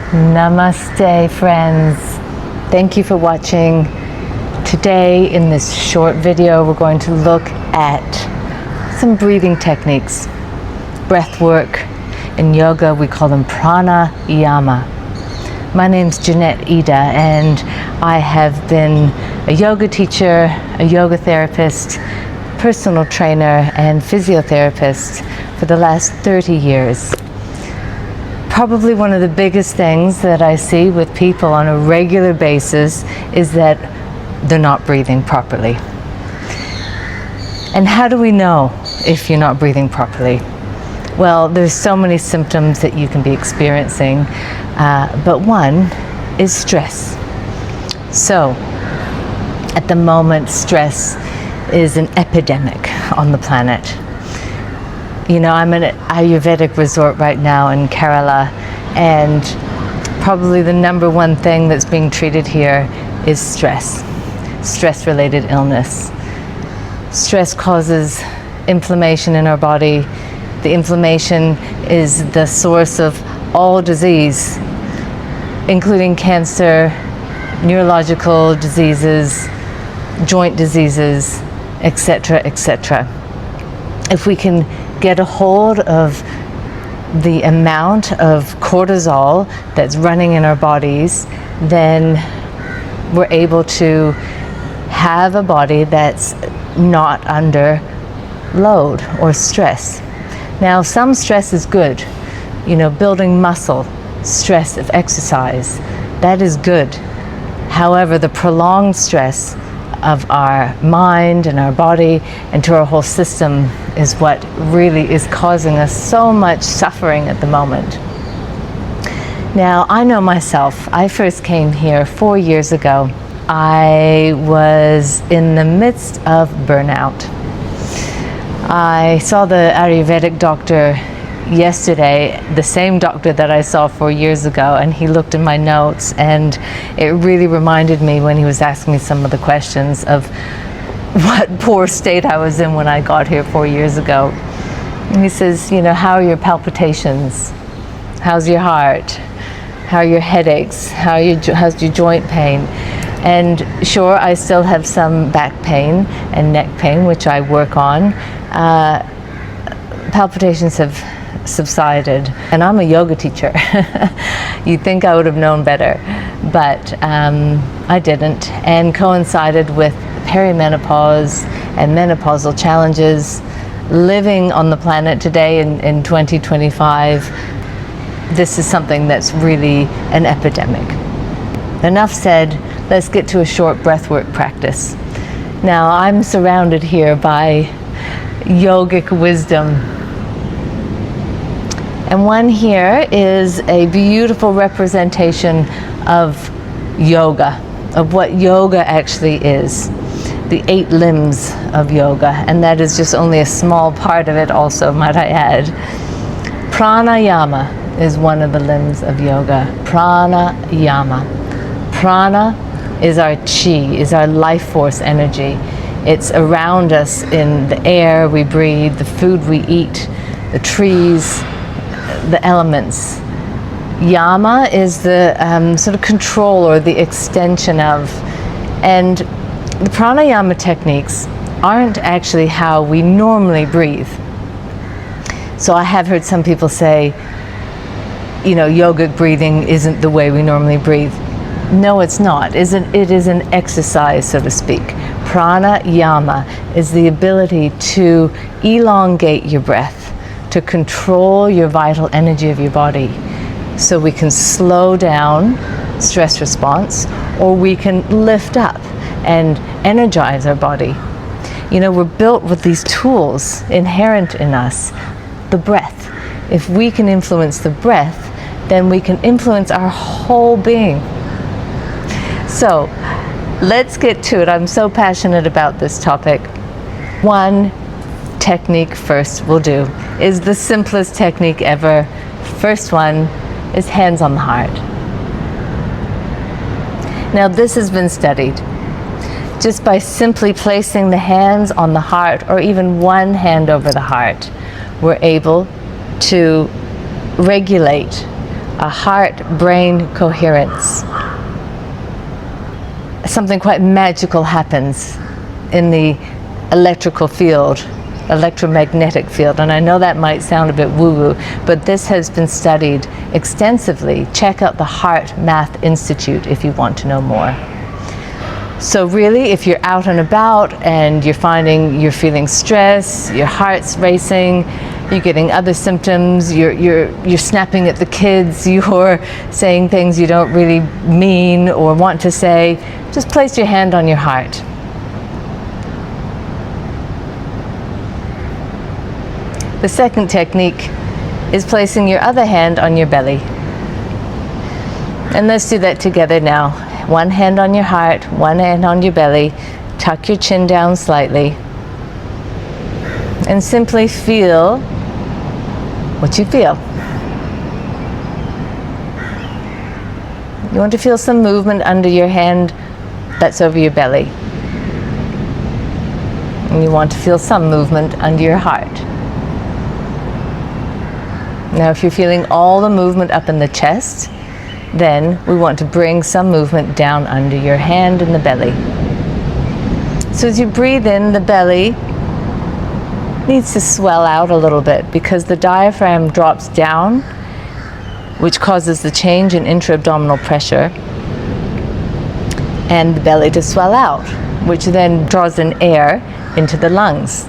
Namaste, friends. Thank you for watching. Today, in this short video, we're going to look at some breathing techniques. Breath work. In yoga, we call them Pranayama. My name's Jeanette Ida, and I have been a yoga teacher, a yoga therapist, personal trainer, and physiotherapist for the last 30 years. Probably one of the biggest things that I see with people on a regular basis is that they're not breathing properly. And how do we know if you're not breathing properly? Well, there's so many symptoms that you can be experiencing, but one is stress. So, at the moment, stress is an epidemic on the planet. You know, I'm at an Ayurvedic resort right now in Kerala, and probably the number one thing that's being treated here is stress, stress-related illness. Stress causes inflammation in our body. The inflammation is the source of all disease, including cancer, neurological diseases, joint diseases, etc., etc. If we can get a hold of the amount of cortisol that's running in our bodies, then we're able to have a body that's not under load or stress. Now, some stress is good. You know, building muscle, stress of exercise, that is good. However, the prolonged stress of our mind and our body and to our whole system is what really is causing us so much suffering at the moment. Now, I know myself. I first came here 4 years ago. I was in the midst of burnout. I saw the Ayurvedic doctor yesterday, the same doctor that I saw 4 years ago, and he looked in my notes, and it really reminded me when he was asking me some of the questions of what poor state I was in when I got here 4 years ago. And he says, you know, how are your palpitations? How's your heart? How are your headaches? How's your joint pain? And sure, I still have some back pain and neck pain, which I work on. Palpitations have subsided, and I'm a yoga teacher. You'd think I would have known better, but I didn't, and coincided with perimenopause and menopausal challenges. Living on the planet today in 2025, this is something that's really an epidemic. Enough said, let's get to a short breathwork practice. Now, I'm surrounded here by yogic wisdom. And one here is a beautiful representation of yoga, of what yoga actually is, the 8 limbs of yoga, and that is just only a small part of it also, might I add. Pranayama is one of the limbs of yoga. Pranayama. Prana is our chi, is our life force energy. It's around us in the air we breathe, the food we eat, the trees, the elements. Yama is the sort of control or the extension of. And the pranayama techniques aren't actually how we normally breathe. So I have heard some people say, you know, yogic breathing isn't the way we normally breathe. No, it's not. It is an exercise, so to speak. Pranayama is the ability to elongate your breath, to control your vital energy of your body, so we can slow down stress response, or we can lift up and energize our body. You know, we're built with these tools inherent in us. The breath. If we can influence the breath, then we can influence our whole being. So, let's get to it. I'm so passionate about this topic. One technique first we'll do is the simplest technique ever. First one is hands on the heart. Now, this has been studied. Just by simply placing the hands on the heart, or even one hand over the heart, we're able to regulate a heart-brain coherence. Something quite magical happens in the electrical field, electromagnetic field, and I know that might sound a bit woo-woo, but this has been studied extensively. Check out the Heart Math Institute if you want to know more. So really, if you're out and about and you're finding you're feeling stress, your heart's racing, you're getting other symptoms, you're snapping at the kids, you're saying things you don't really mean or want to say, just place your hand on your heart. The second technique is placing your other hand on your belly. And let's do that together now. One hand on your heart, one hand on your belly. Tuck your chin down slightly. And simply feel what you feel. You want to feel some movement under your hand that's over your belly. And you want to feel some movement under your heart. Now, if you're feeling all the movement up in the chest, then we want to bring some movement down under your hand and the belly. So as you breathe in, the belly needs to swell out a little bit because the diaphragm drops down, which causes the change in intra-abdominal pressure, and the belly to swell out, which then draws in air into the lungs.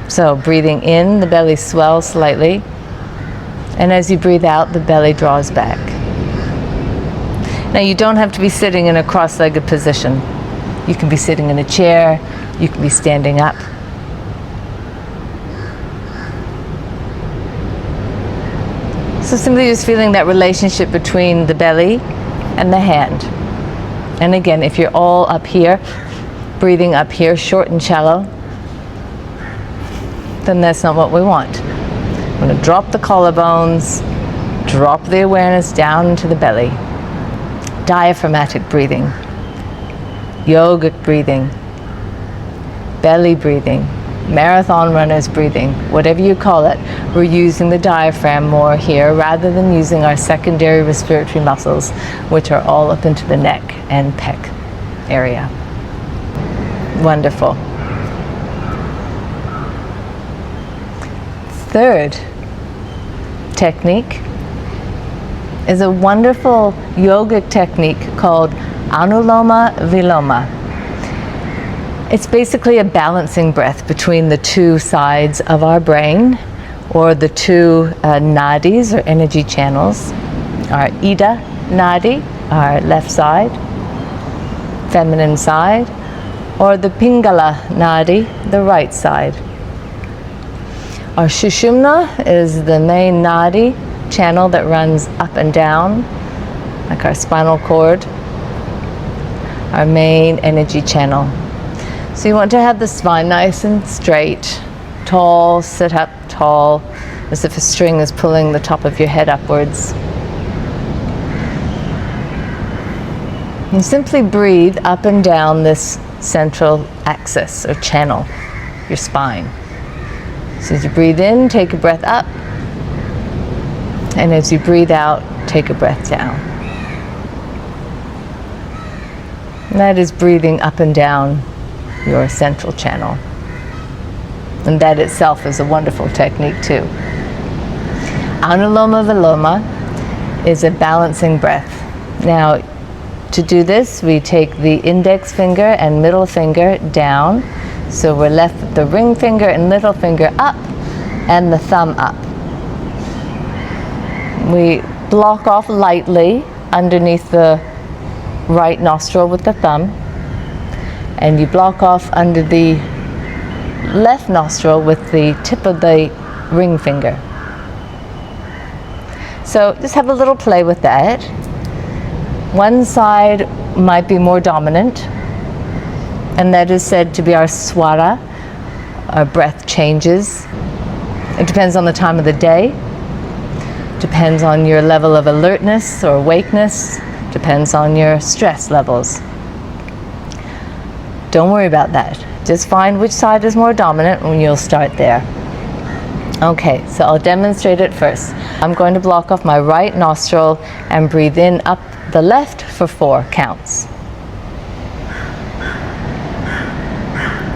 So breathing in, the belly swells slightly. And as you breathe out, the belly draws back. Now, you don't have to be sitting in a cross-legged position. You can be sitting in a chair, you can be standing up. So simply just feeling that relationship between the belly and the hand. And again, if you're all up here, breathing up here, short and shallow, then that's not what we want. I'm going to drop the collarbones, drop the awareness down into the belly. Diaphragmatic breathing, yogic breathing, belly breathing, marathon runners breathing, whatever you call it. We're using the diaphragm more here rather than using our secondary respiratory muscles, which are all up into the neck and pec area. Wonderful. Third technique is a wonderful yogic technique called Anoloma Viloma. It's basically a balancing breath between the two sides of our brain, or the two nadis or energy channels. Our Ida nadi, our left side, feminine side, or the Pingala nadi, the right side. Our Sushumna is the main nadi channel that runs up and down, like our spinal cord, our main energy channel. So you want to have the spine nice and straight, tall, sit up tall, as if a string is pulling the top of your head upwards. And simply breathe up and down this central axis or channel, your spine. So as you breathe in, take a breath up. And as you breathe out, take a breath down. And that is breathing up and down your central channel. And that itself is a wonderful technique too. Anoloma Viloma is a balancing breath. Now, to do this, we take the index finger and middle finger down. So we're left with the ring finger and little finger up and the thumb up. We block off lightly underneath the right nostril with the thumb, and you block off under the left nostril with the tip of the ring finger. So just have a little play with that. One side might be more dominant, and that is said to be our swara. Our breath changes. It depends on the time of the day, depends on your level of alertness or awakeness, depends on your stress levels. Don't worry about that. Just find which side is more dominant and you'll start there. Okay, so I'll demonstrate it first. I'm going to block off my right nostril and breathe in up the left for 4 counts.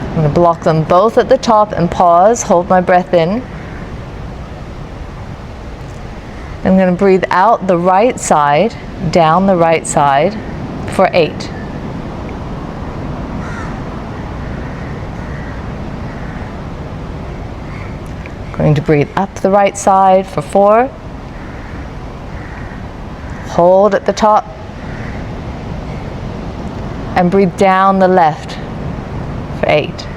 I'm going to block them both at the top and pause, hold my breath in. I'm going to breathe out the right side, down the right side for 8. Going to breathe up the right side for 4. Hold at the top. And breathe down the left for 8.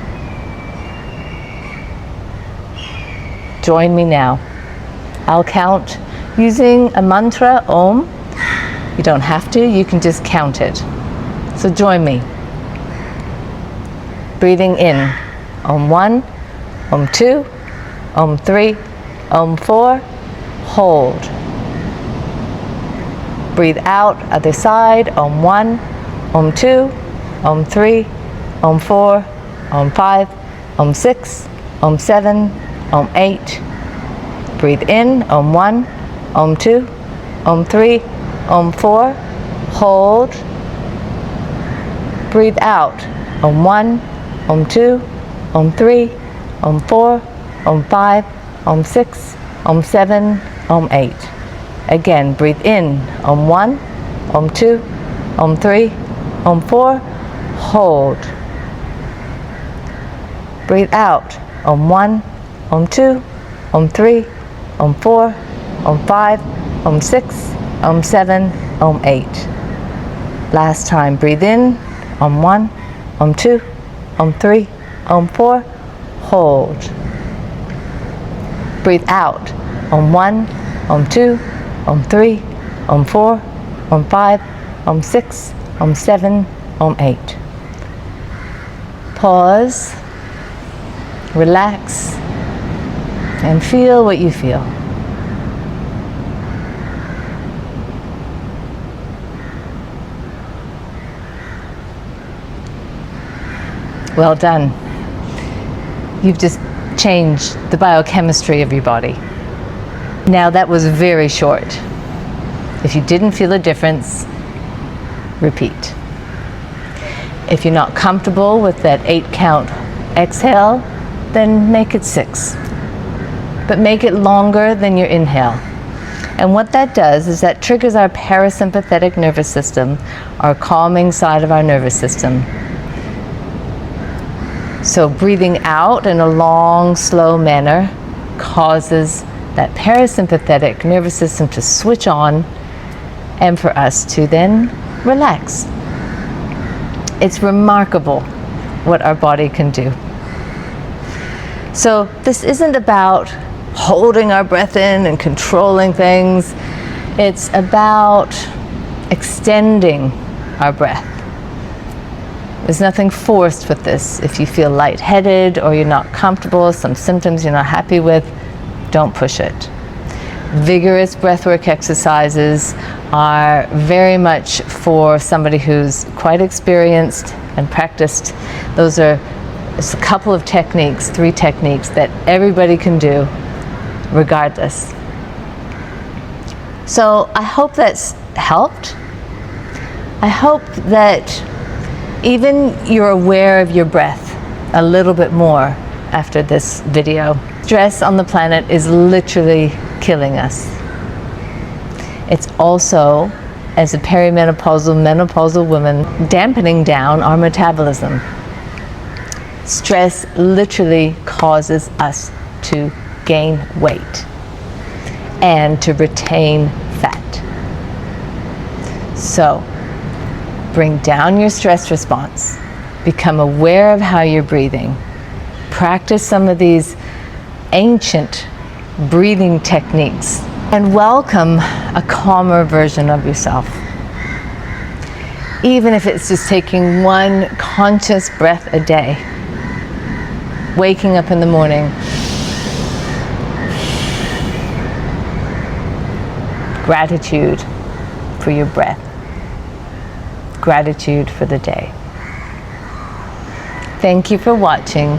Join me now. I'll count using a mantra, Om. You don't have to, you can just count it. So join me. Breathing in, Om 1, Om 2, Om 3, Om 4, hold. Breathe out, other side, Om 1, Om 2, Om 3, Om 4, Om 5, Om 6, Om 7, Om 8. Breathe in, Om 1, Om 2, Om 3, Om 4, hold. Breathe out, Om 1, Om 2, Om 3, Om 4, Om 5, Om 6, Om 7, Om 8. Again, breathe in, Om 1, Om 2, Om 3, Om 4, hold. Breathe out, Om 1, Om 2, Om 3, Om 4, Om 5, Om 6, Om 7, Om 8. Last time, breathe in, Om 1, Om 2, Om 3, Om 4, hold. Breathe out, Om 1, Om 2, Om 3, Om 4, Om 5, Om 6, Om 7, Om 8. Pause, relax, and feel what you feel. Well done. You've just changed the biochemistry of your body. Now that was very short. If you didn't feel a difference, repeat. If you're not comfortable with that 8 count exhale, then make it 6. But make it longer than your inhale. And what that does is that triggers our parasympathetic nervous system, our calming side of our nervous system. So breathing out in a long, slow manner causes that parasympathetic nervous system to switch on and for us to then relax. It's remarkable what our body can do. So this isn't about holding our breath in and controlling things. It's about extending our breath. There's nothing forced with this. If you feel lightheaded or you're not comfortable, some symptoms you're not happy with, don't push it. Vigorous breathwork exercises are very much for somebody who's quite experienced and practiced. Those are a couple of techniques, 3 techniques that everybody can do regardless. So I hope that's helped. I hope that even you're aware of your breath a little bit more after this video. Stress on the planet is literally killing us. It's also, as a perimenopausal, menopausal woman, dampening down our metabolism. Stress literally causes us to gain weight and to retain fat. So, bring down your stress response. Become aware of how you're breathing. Practice some of these ancient breathing techniques and welcome a calmer version of yourself. Even if it's just taking 1 conscious breath a day. Waking up in the morning. Gratitude for your breath. Gratitude for the day. Thank you for watching.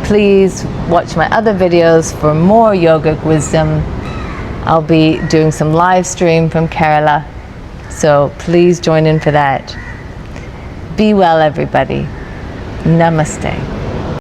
Please watch my other videos for more yogic wisdom. I'll be doing some live stream from Kerala, so please join in for that. Be well, everybody. Namaste.